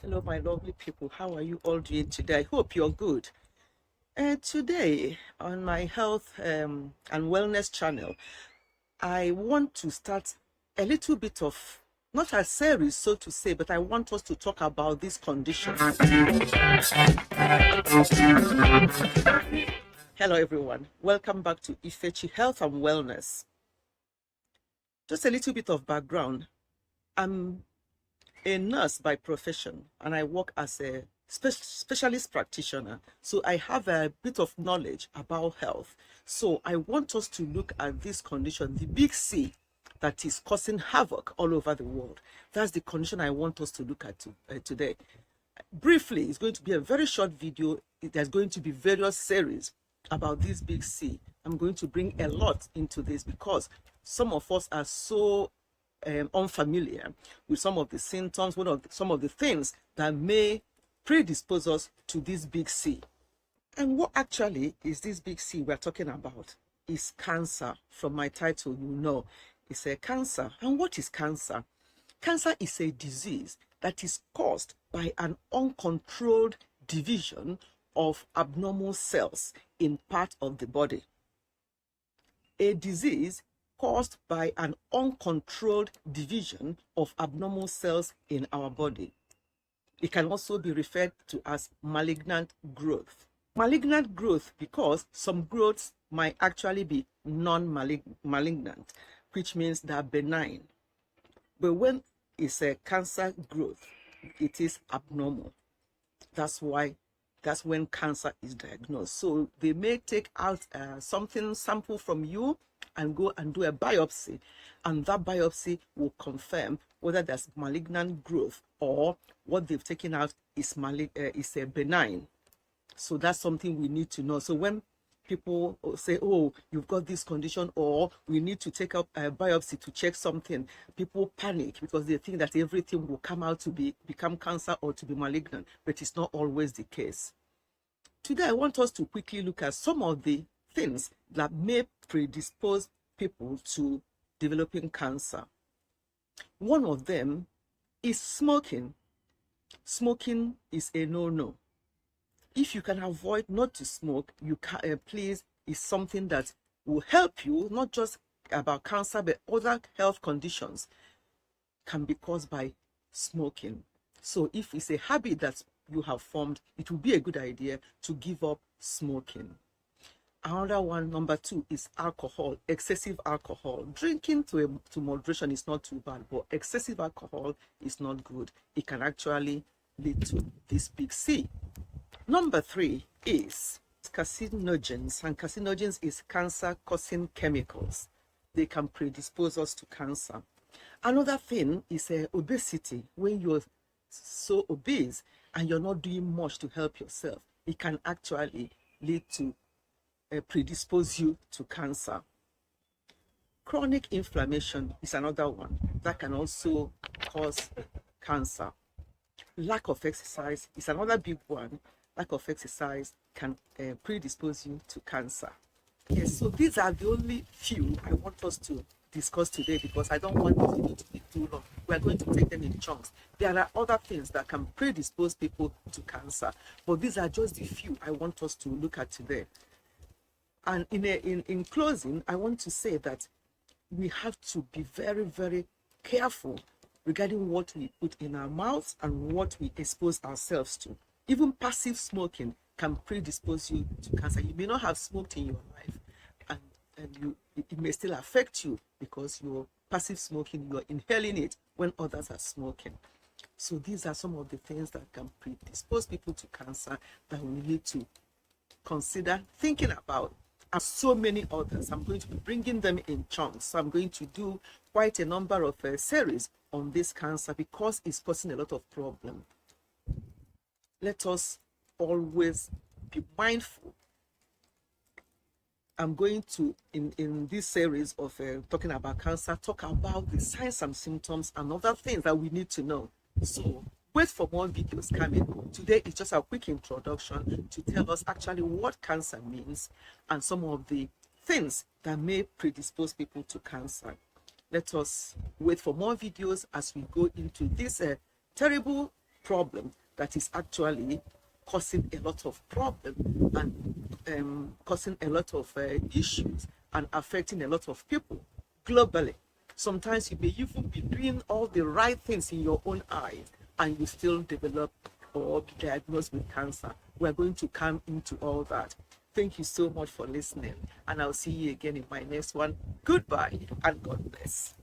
Hello, my lovely people. How are you all doing today? I hope you're good. Today, on my health and wellness channel, I want to start a little bit of, not a series, so to say, but I want us to talk about this condition. Hello, everyone. Welcome back to Ifechi Health and Wellness. Just a little bit of background. I'm a nurse by profession, and I work as a specialist practitioner. So I have a bit of knowledge about health. So I want us to look at this condition, the big C, that is causing havoc all over the world. That's the condition I want us to look at today. Briefly, it's going to be a very short video. There's going to be various series about this big C. I'm going to bring a lot into this because some of us are so unfamiliar with some of the symptoms, some of the things that may predispose us to this big C. And what actually is this big C we're talking about? Is cancer. From my title, you know, it's a cancer. And what is cancer? Cancer is a disease that is caused by an uncontrolled division of abnormal cells in part of the body. A disease caused by an uncontrolled division of abnormal cells in our body. It can also be referred to as malignant growth. Malignant growth because some growths might actually be non-malignant, which means they're benign. But when it's a cancer growth, it is abnormal. That's when cancer is diagnosed. So they may take out sample from you and go and do a biopsy, and that biopsy will confirm whether there's malignant growth or what they've taken out is a benign. So that's something we need to know. So when people say, oh, you've got this condition, or we need to take up a biopsy to check something, people panic because they think that everything will come out to become cancer or to be malignant, but it's not always the case. Today, I want us to quickly look at some of the things that may predispose people to developing cancer. One of them is smoking. Smoking is a no-no. If you can avoid not to smoke, you can, please, is something that will help you, not just about cancer, but other health conditions can be caused by smoking. So if it's a habit that you have formed, it will be a good idea to give up smoking. Another one, number 2, is alcohol, excessive alcohol. Drinking to moderation is not too bad, but excessive alcohol is not good. It can actually lead to this big C. Number 3 is carcinogens, and carcinogens is cancer-causing chemicals. They can predispose us to cancer. Another thing is obesity. When you're so obese and you're not doing much to help yourself, it can actually lead to predispose you to cancer. Chronic inflammation is another one that can also cause cancer. Lack of exercise is another big one. Lack of exercise can predispose you to cancer. Yes, so these are the only few I want us to discuss today because I don't want this video to be too long. We are going to take them in chunks. There are other things that can predispose people to cancer, but these are just the few I want us to look at today. And in closing, I want to say that we have to be very, very careful regarding what we put in our mouths and what we expose ourselves to. Even passive smoking can predispose you to cancer. You may not have smoked in your life, and it may still affect you because you're passive smoking, you're inhaling it when others are smoking. So these are some of the things that can predispose people to cancer that we need to consider thinking about. And so many others. I'm going to be bringing them in chunks. So I'm going to do quite a number of series on this cancer because it's causing a lot of problem. Let us always be mindful. I'm going to, in this series of talking about cancer, talk about the signs and symptoms and other things that we need to know. So wait for more videos coming. Today is just a quick introduction to tell us actually what cancer means and some of the things that may predispose people to cancer. Let us wait for more videos as we go into this terrible problem that is actually causing a lot of problem and causing a lot of issues and affecting a lot of people globally. Sometimes you may even be doing all the right things in your own eyes and you still develop or be diagnosed with cancer. We're going to come into all that. Thank you so much for listening, and I'll see you again in my next one. Goodbye and God bless.